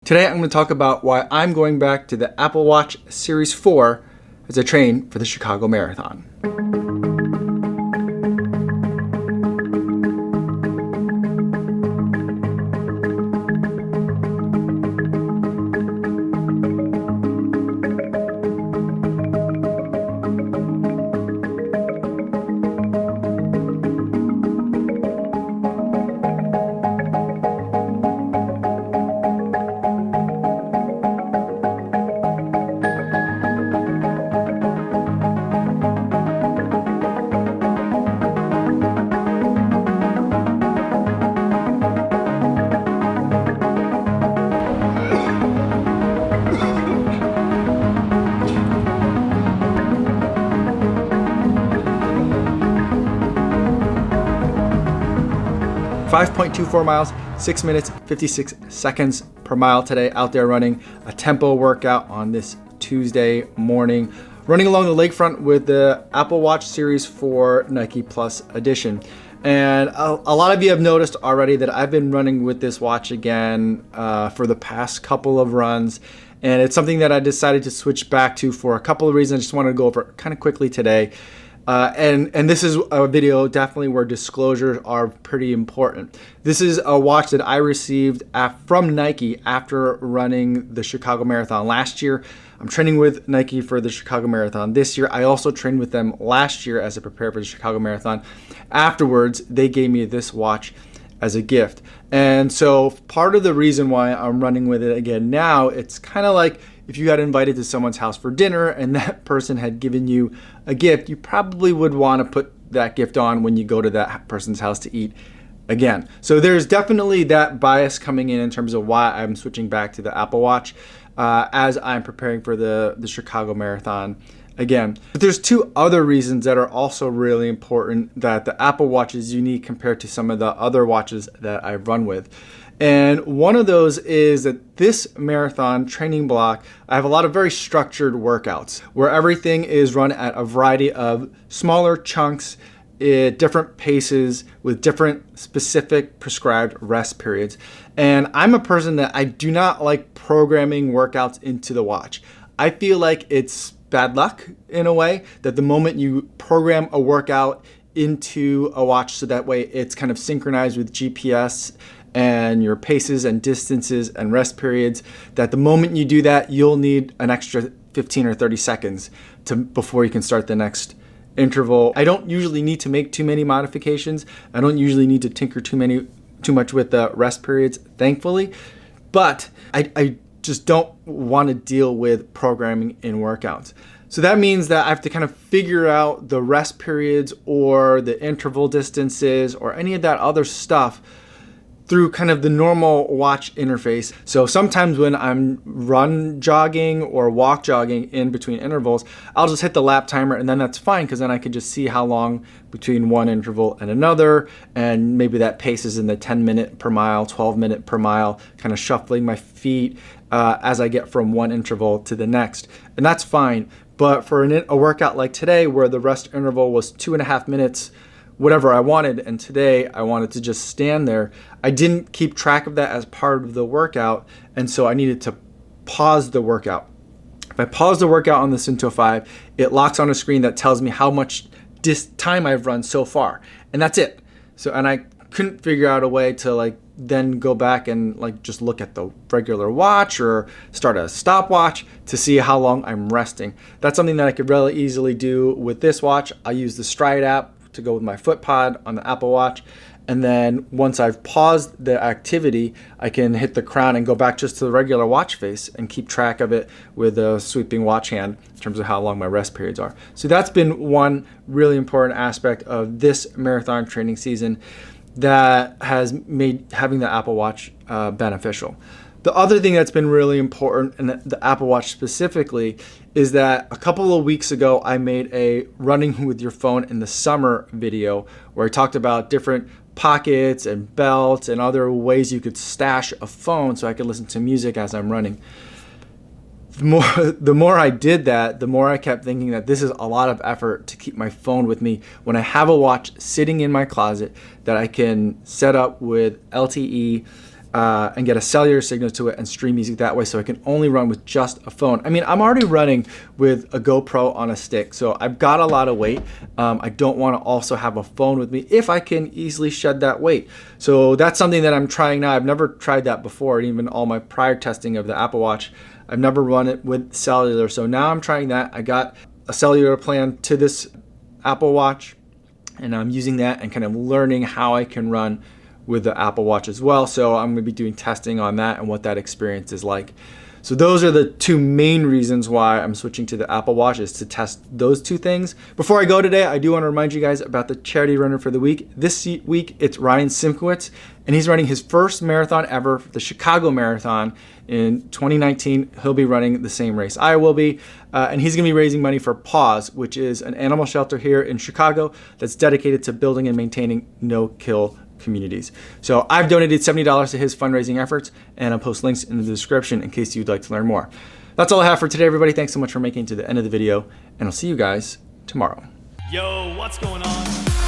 Today I'm going to talk about why I'm going back to the Apple Watch Series 4 as I train for the Chicago Marathon. 5.24 miles, 6 minutes, 56 seconds per mile today, out there running a tempo workout on this Tuesday morning. Running along the lakefront with the Apple Watch Series 4 Nike Plus Edition. And a lot of you have noticed already that I've been running with this watch again for the past couple of runs. And it's something that I decided to switch back to for a couple of reasons. I just wanted to go over kind of quickly today. And this is a video definitely where disclosures are pretty important. This is a watch that I received from Nike after running the Chicago Marathon last year. I'm training with Nike for the Chicago Marathon this year. I also trained with them last year as I prepared for the Chicago Marathon. Afterwards, they gave me this watch as a gift. And so part of the reason why I'm running with it again now, it's kind of like if you got invited to someone's house for dinner and that person had given you a gift, you probably would want to put that gift on when you go to that person's house to eat again. So there's definitely that bias coming in terms of why I'm switching back to the Apple Watch as I'm preparing for the Chicago Marathon again. But there's two other reasons that are also really important that the Apple Watch is unique compared to some of the other watches that I run with. And one of those is that this marathon training block, I have a lot of very structured workouts where everything is run at a variety of smaller chunks at different paces with different specific prescribed rest periods. And I'm a person that I do not like programming workouts into the watch. I feel like it's bad luck in a way that the moment you program a workout into a watch so that way it's kind of synchronized with GPS and your paces and distances and rest periods, that the moment you do that, you'll need an extra 15 or 30 seconds before you can start the next interval. I don't usually need to make too many modifications. I don't usually need to tinker too much with the rest periods, thankfully. But I just don't want to deal with programming in workouts. So that means that I have to kind of figure out the rest periods or the interval distances or any of that other stuff through kind of the normal watch interface. So sometimes when I'm run jogging or walk jogging in between intervals, I'll just hit the lap timer and then that's fine because then I can just see how long between one interval and another, and maybe that pace is in the 10-minute per mile, 12-minute per mile, kind of shuffling my feet as I get from one interval to the next. And that's fine. But for a workout like today where the rest interval was 2.5 minutes, whatever I wanted, and today I wanted to just stand there, I didn't keep track of that as part of the workout, and so I needed to pause the workout. If I pause the workout on the Cinto 5, it locks on a screen that tells me how much time I've run so far, and that's it. So, and I couldn't figure out a way to then go back and just look at the regular watch or start a stopwatch to see how long I'm resting. That's something that I could really easily do with this watch. I use the Stride app to go with my FootPod on the Apple Watch. And then once I've paused the activity, I can hit the crown and go back just to the regular watch face and keep track of it with a sweeping watch hand in terms of how long my rest periods are. So that's been one really important aspect of this marathon training season that has made having the Apple Watch beneficial. The other thing that's been really important, and the Apple Watch specifically, is that a couple of weeks ago I made a running with your phone in the summer video where I talked about different pockets and belts and other ways you could stash a phone so I could listen to music as I'm running. The more I did that, the more I kept thinking that this is a lot of effort to keep my phone with me when I have a watch sitting in my closet that I can set up with LTE and get a cellular signal to it and stream music that way, so I can only run with just a phone. I mean, I'm already running with a GoPro on a stick, so I've got a lot of weight. I don't want to also have a phone with me if I can easily shed that weight. So that's something that I'm trying now. I've never tried that before, and even all my prior testing of the Apple Watch, I've never run it with cellular. So now I'm trying that. I got a cellular plan to this Apple Watch, and I'm using that and kind of learning how I can run with the Apple Watch as well. So I'm gonna be doing testing on that and what that experience is like. So those are the two main reasons why I'm switching to the Apple Watch, is to test those two things. Before I go today, I do want to remind you guys about the charity runner for the week. This week, it's Ryan Simkowitz, and he's running his first marathon ever, the Chicago Marathon in 2019. He'll be running the same race I will be, and he's gonna be raising money for Paws, which is an animal shelter here in Chicago that's dedicated to building and maintaining no-kill communities. So I've donated $70 to his fundraising efforts, and I'll post links in the description in case you'd like to learn more. That's all I have for today, everybody. Thanks so much for making it to the end of the video, and I'll see you guys tomorrow. Yo, what's going on?